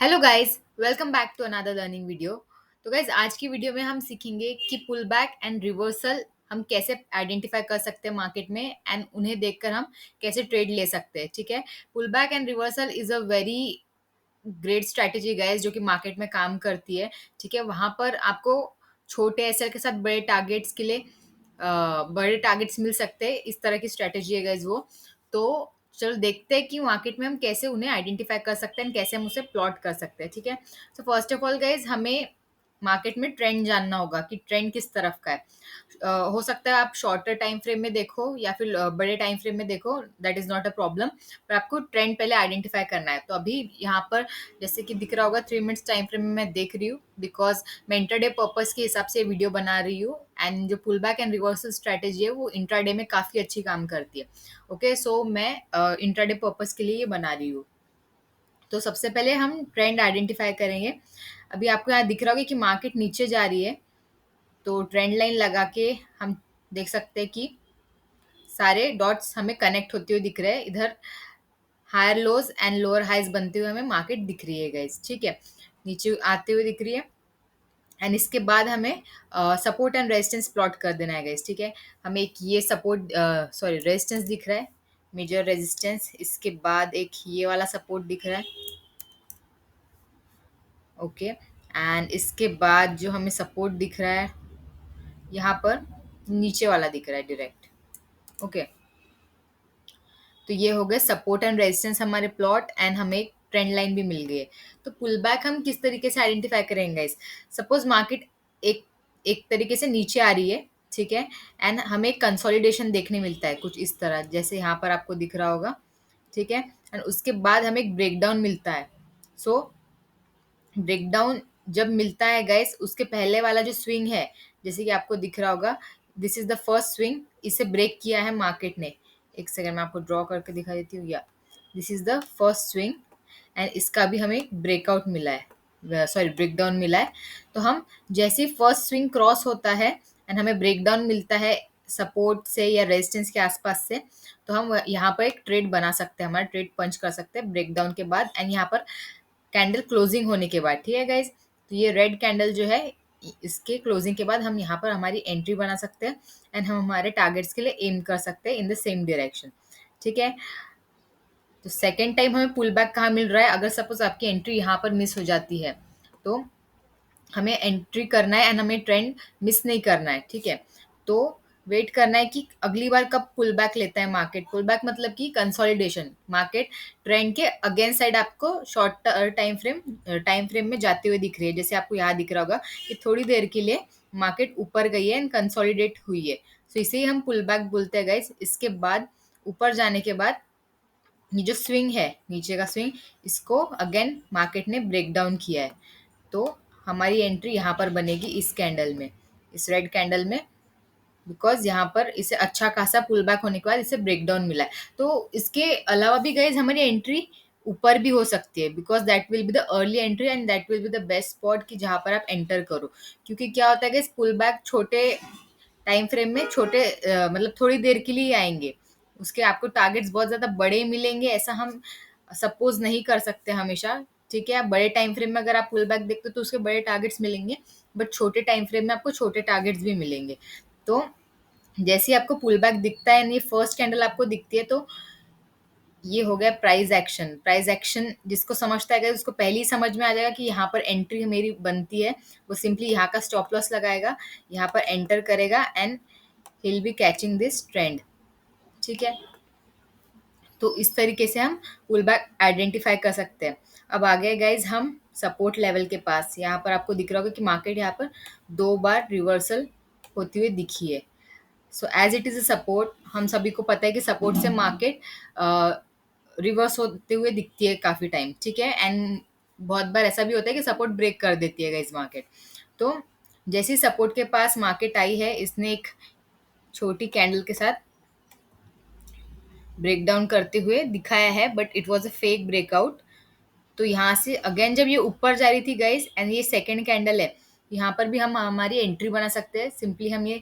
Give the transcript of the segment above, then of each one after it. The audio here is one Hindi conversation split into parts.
Hello guys, welcome back to another learning video. तो गाइस, आज की वीडियो में हम सीखेंगे कि पुल बैक एंड रिवर्सल हम कैसे आइडेंटिफाई कर सकते हैं मार्केट में एंड उन्हें देखकर हम कैसे ट्रेड ले सकते हैं। ठीक है, pull back and reversal is a very great strategy guys जो कि मार्केट में काम करती है। ठीक है, वहां पर आपको छोटे एसएल के साथ बड़े टारगेट्स के लिए बड़े टारगेट्स मिल सकते हैं। इस तरह की स्ट्रैटेजी है गाइस वो। तो चलो देखते हैं कि मार्केट में हम कैसे उन्हें आइडेंटिफाई कर सकते हैं, कैसे हम उसे प्लॉट कर सकते हैं। ठीक है, तो फर्स्ट ऑफ ऑल गाइज हमें मार्केट में ट्रेंड जानना होगा कि ट्रेंड किस तरफ का है। हो सकता है आप शॉर्टर टाइम फ्रेम में देखो या फिर बड़े टाइम फ्रेम में देखो, that is not a problem. पर आपको ट्रेंड पहले आइडेंटिफाई करना है। तो अभी यहाँ पर जैसे कि दिख रहा होगा 3 मिनट्स टाइम फ्रेम में मैं देख रही हूँ, बिकॉज मैं इंटरडे पर्पस के हिसाब से वीडियो बना रही हूँ। एंड जो pull back and reversal strategy है वो इंट्राडे में काफी अच्छी काम करती है। ओके, सो मैं इंट्राडे पर्पस के लिए ये बना रही हूँ। तो सबसे पहले हम ट्रेंड आइडेंटिफाई करेंगे। अभी आपको यहाँ दिख रहा होगा कि मार्केट नीचे जा रही है, तो ट्रेंड लाइन लगा के हम देख सकते हैं कि सारे डॉट्स हमें कनेक्ट होते हुए दिख रहे हैं। इधर higher lows and lower highs बनते हुए हमें मार्केट दिख रही है गाइस। ठीक है, नीचे आते हुए दिख रही है। एंड इसके बाद हमें सपोर्ट एंड रेजिस्टेंस प्लॉट कर देना है गाइस। ठीक है, हमें एक ये सपोर्ट रेजिस्टेंस दिख रहा है, मेजर रेजिस्टेंस। इसके बाद एक ये वाला सपोर्ट दिख रहा है। ओके, एंड इसके बाद जो हमें सपोर्ट दिख रहा है यहाँ पर, नीचे वाला दिख रहा है डायरेक्ट। ओके, तो ये हो गए सपोर्ट एंड रेजिस्टेंस हमारे प्लॉट, एंड हमें एक ट्रेंड लाइन भी मिल गई है। तो पुल बैक हम किस तरीके से आइडेंटिफाई करेंगे इस, सपोज मार्केट एक एक तरीके से नीचे आ रही है। ठीक है, एंड हमें कंसोलिडेशन देखने मिलता है कुछ इस तरह, जैसे यहाँ पर आपको दिख रहा होगा। ठीक है, एंड उसके बाद हमें एक ब्रेकडाउन मिलता है। सो ब्रेकडाउन जब मिलता है गाइस, उसके पहले वाला जो स्विंग है, जैसे कि आपको दिख रहा होगा, this is the first swing. इसे ब्रेक किया है मार्केट ने। एक सेकंड में आपको ड्रॉ करके दिखा देती हूँ। या this is the first swing, and इसका भी हमें ब्रेकआउट मिला है, सॉरी ब्रेकडाउन मिला है। तो हम जैसे ही फर्स्ट स्विंग क्रॉस होता है एंड हमें ब्रेकडाउन मिलता है सपोर्ट से या रेजिस्टेंस के आसपास से, तो हम यहाँ पर एक ट्रेड बना सकते हैं, हमारा ट्रेड पंच कर सकते हैं ब्रेकडाउन के बाद एंड यहाँ पर कैंडल क्लोजिंग होने के बाद। ठीक है गाइज, तो ये रेड कैंडल जो है, इसके क्लोजिंग के बाद हम यहाँ पर हमारी एंट्री बना सकते हैं एंड हम हमारे टारगेट्स के लिए एम कर सकते हैं इन द सेम डायरेक्शन। ठीक है, तो सेकेंड टाइम हमें पुल बैक कहाँ मिल रहा है, अगर सपोज आपकी एंट्री यहाँ पर मिस हो जाती है तो हमें एंट्री करना है एंड हमें ट्रेंड मिस नहीं करना है। ठीक है, तो वेट करना है कि अगली बार कब पुल बैक लेता है मार्केट। पुल बैक मतलब कि कंसोलिडेशन, मार्केट ट्रेंड के अगेंस्ट साइड आपको शॉर्ट टाइम फ्रेम में जाते हुए दिख रही है। जैसे आपको यहाँ दिख रहा होगा कि थोड़ी देर के लिए मार्केट ऊपर गई है एंड कंसोलिडेट हुई है, तो इसे ही हम पुल बैक बोलते हैं गाइस। इसके बाद ऊपर जाने के बाद ये जो स्विंग है, नीचे का स्विंग, इसको अगेन मार्केट ने ब्रेक डाउन किया है। तो हमारी एंट्री यहाँ पर बनेगी इस कैंडल में, इस रेड कैंडल में, बिकॉज यहाँ पर इसे अच्छा खासा पुल बैक होने के बाद इसे ब्रेक डाउन मिला है। तो इसके अलावा भी गाइज हमारी एंट्री ऊपर भी हो सकती है, because that will be the early entry and that will be the best spot कि जहाँ पर आप एंटर करो। क्योंकि क्या होता है गाइज, पुल बैक छोटे टाइम फ्रेम में छोटे मतलब थोड़ी देर के लिए आएंगे, उसके आपको टारगेट्स बहुत ज़्यादा बड़े मिलेंगे, ऐसा हम सपोज नहीं कर सकते हमेशा। ठीक है, आप बड़े टाइम फ्रेम में अगर आप पुल बैक देखते हो तो उसके बड़े टारगेट्स मिलेंगे, बट छोटे टाइम फ्रेम में आपको छोटे टारगेट्स भी मिलेंगे। तो जैसे ही आपको पुल बैक दिखता है, ये फर्स्ट कैंडल आपको दिखती है, तो ये हो गया प्राइस एक्शन। प्राइस एक्शन जिसको समझता है उसको पहले ही समझ में आ जाएगा कि यहाँ पर एंट्री मेरी बनती है। वो सिंपली यहाँ का स्टॉप लॉस लगाएगा, यहाँ पर एंटर करेगा and he will be catching this trend. ठीक है, तो इस तरीके से हम पुल बैक आइडेंटिफाई कर सकते हैं। अब आ गए गाइज हम सपोर्ट लेवल के पास। यहाँ पर आपको दिख रहा होगा कि मार्केट यहाँ पर 2 बार रिवर्सल होती हुई दिखी है। So as it is a support, हम सभी को पता है कि सपोर्ट से मार्केट रिवर्स होते हुए दिखती है काफी टाइम। ठीक है, एंड बहुत बार ऐसा भी होता है कि सपोर्ट ब्रेक कर देती है गाइज मार्केट। तो जैसे ही सपोर्ट के पास मार्केट आई है, इसने एक छोटी कैंडल के साथ ब्रेकडाउन करते हुए दिखाया है, but it was a fake breakout. तो यहाँ से अगेन जब ये ऊपर जा रही थी गाइस, एंड ये सेकंड कैंडल है, यहाँ पर भी हम हमारी एंट्री बना सकते हैं। सिंपली हम ये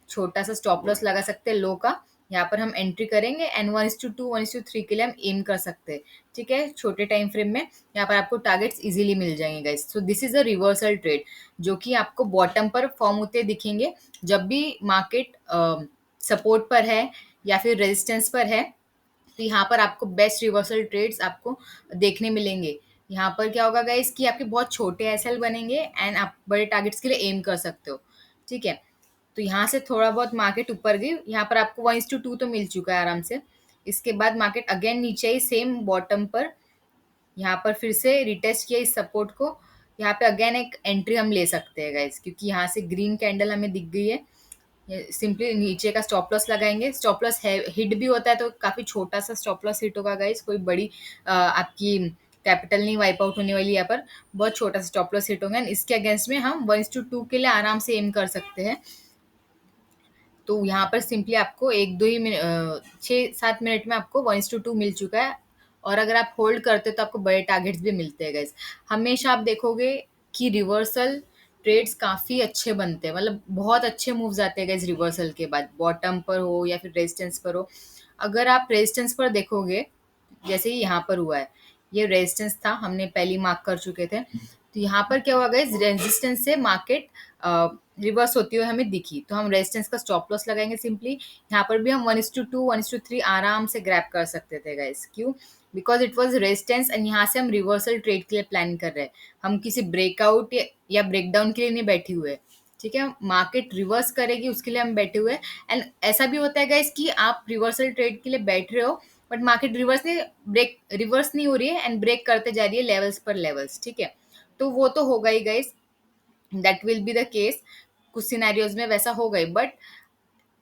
छोटा सा स्टॉप लॉस लगा सकते हैं लो का, यहाँ पर हम एंट्री करेंगे एंड 1:2 1:3 के लिए हम एम कर सकते हैं। ठीक है, छोटे टाइम फ्रेम में यहाँ पर आपको टारगेट्स इजीली मिल जाएंगे guys. So this is a reversal trade जो कि आपको बॉटम पर फॉर्म होते दिखेंगे जब भी मार्केट सपोर्ट पर है या फिर रेजिस्टेंस पर है। तो यहाँ पर आपको बेस्ट रिवर्सल ट्रेड्स आपको देखने मिलेंगे। यहाँ पर क्या होगा गाइस कि आपके बहुत छोटे एसएल बनेंगे एंड आप बड़े टारगेट्स के लिए एम कर सकते हो। ठीक है, तो यहाँ से थोड़ा बहुत मार्केट ऊपर गई, यहाँ पर आपको 1:2 तो मिल चुका है आराम से। इसके बाद मार्केट अगेन नीचे ही सेम बॉटम पर, यहाँ पर फिर से रिटेस्ट किया इस सपोर्ट को। यहाँ पे अगेन एक एंट्री हम ले सकते हैं गाइस, क्योंकि यहाँ से ग्रीन कैंडल हमें दिख गई है। सिंपली नीचे का स्टॉप लॉस लगाएंगे। स्टॉप लॉस हिट भी होता है तो काफी छोटा सा स्टॉप लॉस हिट होगा गाइस, कोई बड़ी आपकी कैपिटल नहीं वाइप आउट होने वाली। यहाँ पर बहुत छोटा सा स्टॉप लॉस हिट होगा। इसके अगेंस्ट में हम 1:2 के लिए आराम से एम कर सकते हैं। तो यहाँ पर सिंपली आपको 6-7 मिनट में आपको 1:2 मिल चुका है। और अगर आप होल्ड करते हो तो आपको बड़े टारगेट्स भी मिलते हैं गाइस। हमेशा आप देखोगे कि रिवर्सल ट्रेड्स काफ़ी अच्छे बनते हैं, मतलब बहुत अच्छे मूव्स आते हैं गाइस रिवर्सल के बाद, बॉटम पर हो या फिर रेजिस्टेंस पर हो। अगर आप रेजिस्टेंस पर देखोगे, जैसे ही यहाँ पर हुआ है, ये रेजिस्टेंस था, हमने पहली मार्क कर चुके थे। तो यहाँ पर क्या हुआ गाइस, रेजिस्टेंस से मार्केट रिवर्स होती हुई हमें दिखी, तो हम रेजिस्टेंस का स्टॉप लॉस लगाएंगे सिंपली। यहाँ पर भी हम 1:2 1:3 आराम से ग्रैब कर सकते थे गाइस। क्यों? Because it was resistance and यहाँ से हम रिवर्सल ट्रेड के लिए प्लान कर रहे हैं। हम किसी ब्रेकआउट या ब्रेकडाउन के लिए नहीं बैठे हुए। ठीक है, मार्केट रिवर्स करेगी उसके लिए हम बैठे हुए हैं। एंड ऐसा भी होता है गाइस कि आप रिवर्सल ट्रेड के लिए बैठ रहे हो बट मार्केट रिवर्स नहीं हो रही है एंड ब्रेक करते जा रही है लेवल्स पर लेवल्स। ठीक है, तो वो तो होगा ही guys, that will be the case. कुछ सिनेरियोज में वैसा हो गई, but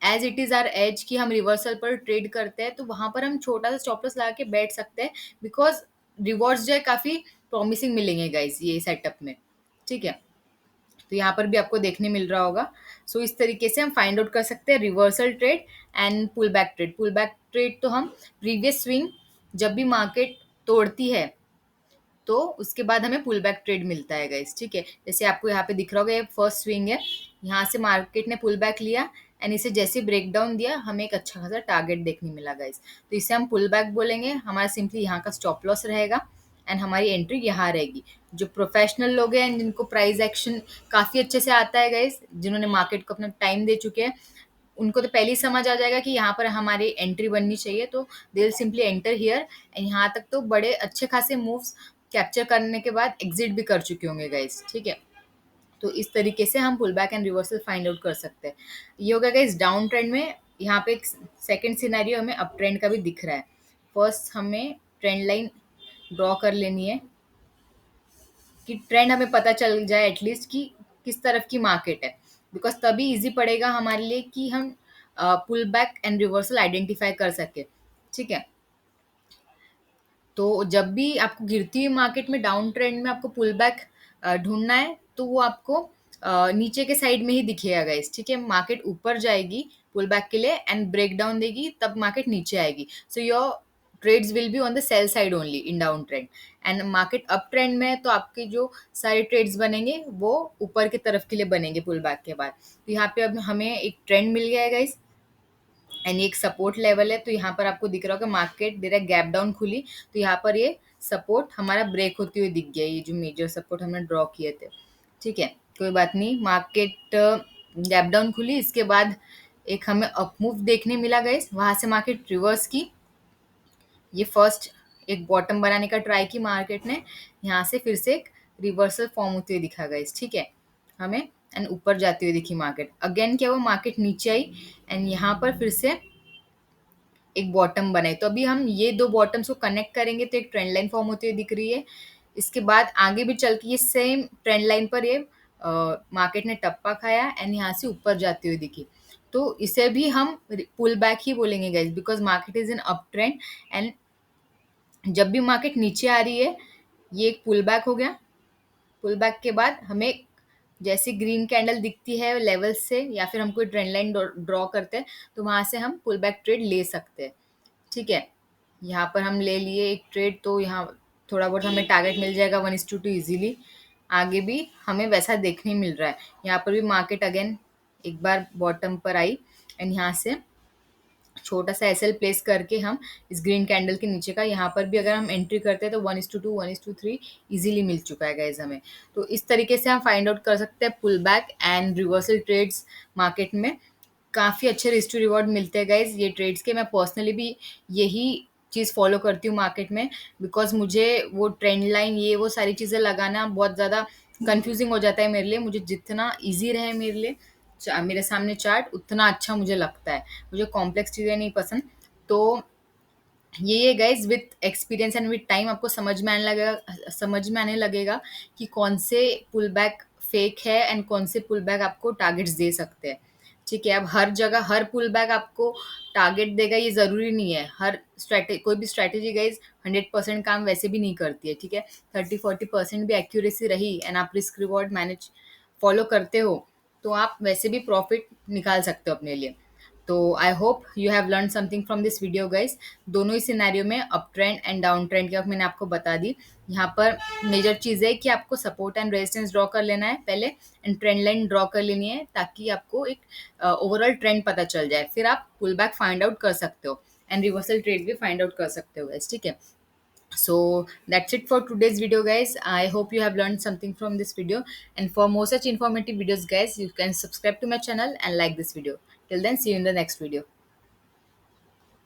as it is are as कि हम रिवर्सल पर ट्रेड करते हैं तो वहां पर हम छोटा सा स्टॉप लॉस लगा के बैठ सकते हैं। बिकॉज रिवॉर्ड्स जो है काफी प्रॉमिसिंग मिलेंगे गाइस ये सेटअप में। ठीक है, तो यहाँ पर भी आपको देखने मिल रहा होगा। सो इस तरीके से हम फाइंड आउट कर सकते हैं reversal trade and pull back trade. Pull back trade तो हम प्रीवियस स्विंग जब भी मार्केट तोड़ती है तो उसके बाद हमें पुल बैक ट्रेड मिलता है गाइस। ठीक है, जैसे आपको यहाँ पे दिख रहा होगा ये फर्स्ट स्विंग है, यहाँ से मार्केट ने पुल बैक लिया एंड इसे जैसे ब्रेक डाउन दिया हमें एक अच्छा खासा टारगेट देखने मिला गाइस। तो इसे हम पुल बैक बोलेंगे। हमारा सिंपली यहाँ का स्टॉप लॉस रहेगा एंड हमारी एंट्री यहाँ रहेगी। जो प्रोफेशनल लोग हैं जिनको प्राइस एक्शन काफ़ी अच्छे से आता है गाइस, जिन्होंने मार्केट को अपना टाइम दे चुके हैं, उनको तो पहले ही समझ आ जाएगा कि यहाँ पर हमारी एंट्री बननी चाहिए। तो they will simply enter here and यहाँ तक तो बड़े अच्छे खासे मूव्स कैप्चर करने के बाद एग्जिट भी कर चुके होंगे गाइस। ठीक है, तो इस तरीके से हम pull back and reversal find out कर सकते हैं। ये हो गया गाइस डाउन ट्रेंड में। यहाँ पे एक सेकंड सिनेरियो हमें अप ट्रेंड का भी दिख रहा है। फर्स्ट हमें ट्रेंड लाइन ड्रॉ कर लेनी है कि ट्रेंड हमें पता चल जाए एटलीस्ट कि किस तरफ की मार्केट है। बिकॉज तभी इजी पड़ेगा हमारे लिए कि हम pull back and reversal identify कर सके। ठीक है, तो जब भी आपको गिरती हुई मार्केट में डाउन ट्रेंड में आपको पुल बैक ढूंढना है तो वो आपको नीचे के साइड में ही दिखेगा गाइस। ठीक है, मार्केट ऊपर जाएगी पुल बैक के लिए एंड ब्रेक डाउन देगी तब मार्केट नीचे आएगी। So your trades will be on the sell side only in down trend. And market up trend में है तो आपके जो सारे ट्रेड्स बनेंगे वो ऊपर की तरफ के लिए बनेंगे पुल बैक के बाद। तो यहाँ पे अब हमें एक ट्रेंड मिल गया है गाइस एंड एक सपोर्ट लेवल है। तो यहाँ पर आपको दिख रहा होगा मार्केट डायरेक्ट गैप डाउन खुली, तो यहाँ पर ये सपोर्ट हमारा ब्रेक होती हुई दिख गया, ये जो मेजर सपोर्ट हमने ड्रॉ किए थे। ठीक है, कोई बात नहीं, मार्केट गैप डाउन खुली, इसके बाद एक हमें अप मूव देखने मिला गाइस, वहां से मार्केट रिवर्स की। ये फर्स्ट एक बॉटम बनाने का ट्राई की मार्केट ने, यहाँ से फिर से एक रिवर्सल फॉर्म होते हुए दिखा गाइस। ठीक है, हमें एंड ऊपर जाती हुई दिखी मार्केट। अगेन क्या हुआ, मार्केट नीचे आई एंड यहाँ पर फिर से एक बॉटम बनाई। तो अभी हम ये दो बॉटम्स को कनेक्ट करेंगे तो एक ट्रेंड लाइन फॉर्म होती हुई दिख रही है। इसके बाद आगे भी चल के ये सेम ट्रेंड लाइन पर ये मार्केट ने टप्पा खाया एंड यहाँ से ऊपर जाती हुई दिखी। तो इसे भी हम पुल बैक ही बोलेंगे guys, because market is in up trend and जब भी मार्केट नीचे आ रही है ये एक पुल बैक हो गया। पुल बैक के बाद हमें जैसे ग्रीन कैंडल दिखती है लेवल से या फिर हम कोई ट्रेंड लाइन ड्रॉ करते हैं तो वहां से हम पुल बैक ट्रेड ले सकते हैं। ठीक है, यहाँ पर हम ले लिए एक ट्रेड, तो यहाँ थोड़ा बहुत हमें टारगेट मिल जाएगा 1:2 इजीली। आगे भी हमें वैसा देखने मिल रहा है। यहाँ पर भी मार्केट अगेन एक बार बॉटम पर आई एंड यहाँ से छोटा सा एसएल प्लेस करके हम इस ग्रीन कैंडल के नीचे का यहाँ पर भी अगर हम एंट्री करते हैं तो 1:2 1:3 इजीली मिल चुका है गाइज हमें। तो इस तरीके से हम फाइंड आउट कर सकते हैं pull back and reversal trades market में। काफ़ी अच्छे रिस्क टू रिवॉर्ड मिलते हैं गाइज ये ट्रेड्स के। मैं पर्सनली भी यही चीज़ फॉलो करती हूँ मार्केट में, बिकॉज मुझे वो ट्रेंड लाइन ये वो सारी चीज़ें लगाना बहुत ज़्यादा कंफ्यूजिंग हो जाता है मेरे लिए। मुझे जितना ईजी रहे मेरे लिए मेरे सामने चार्ट उतना अच्छा मुझे लगता है। मुझे कॉम्प्लेक्स चीज़ें नहीं पसंद। तो ये guys with experience and with time आपको समझ में आने लगेगा कि कौन से पुल बैक फेक है एंड कौन से पुल बैक आपको टारगेट्स दे सकते हैं। ठीक है, अब हर जगह हर पुल बैक आपको टारगेट देगा ये ज़रूरी नहीं है। हर स्ट्रैटेजी कोई भी स्ट्रैटेजी गाइज 100% काम वैसे भी नहीं करती है। ठीक है, 30-40% भी एक्यूरेसी रही एंड आप रिस्क रिवॉर्ड मैनेज फॉलो करते हो तो आप वैसे भी प्रॉफिट निकाल सकते हो अपने लिए। तो I hope you have learn something from this video guys. दोनों ही सिनेरियो में up trend and down trend की मैंने आपको बता दी। यहाँ पर मेजर चीज़ है कि आपको सपोर्ट एंड रेजिस्टेंस ड्रॉ कर लेना है पहले एंड ट्रेंड लाइन ड्रॉ कर लेनी है ताकि आपको एक ओवरऑल ट्रेंड पता चल जाए। फिर आप पुल बैक फाइंड आउट कर सकते हो एंड रिवर्सल ट्रेड भी फाइंड आउट कर सकते हो गाइज। ठीक है, so that's it for today's video guys. I hope you have learned something from this video, and for more such informative videos guys you can subscribe to my channel and like this video. Till then, see you in the next video.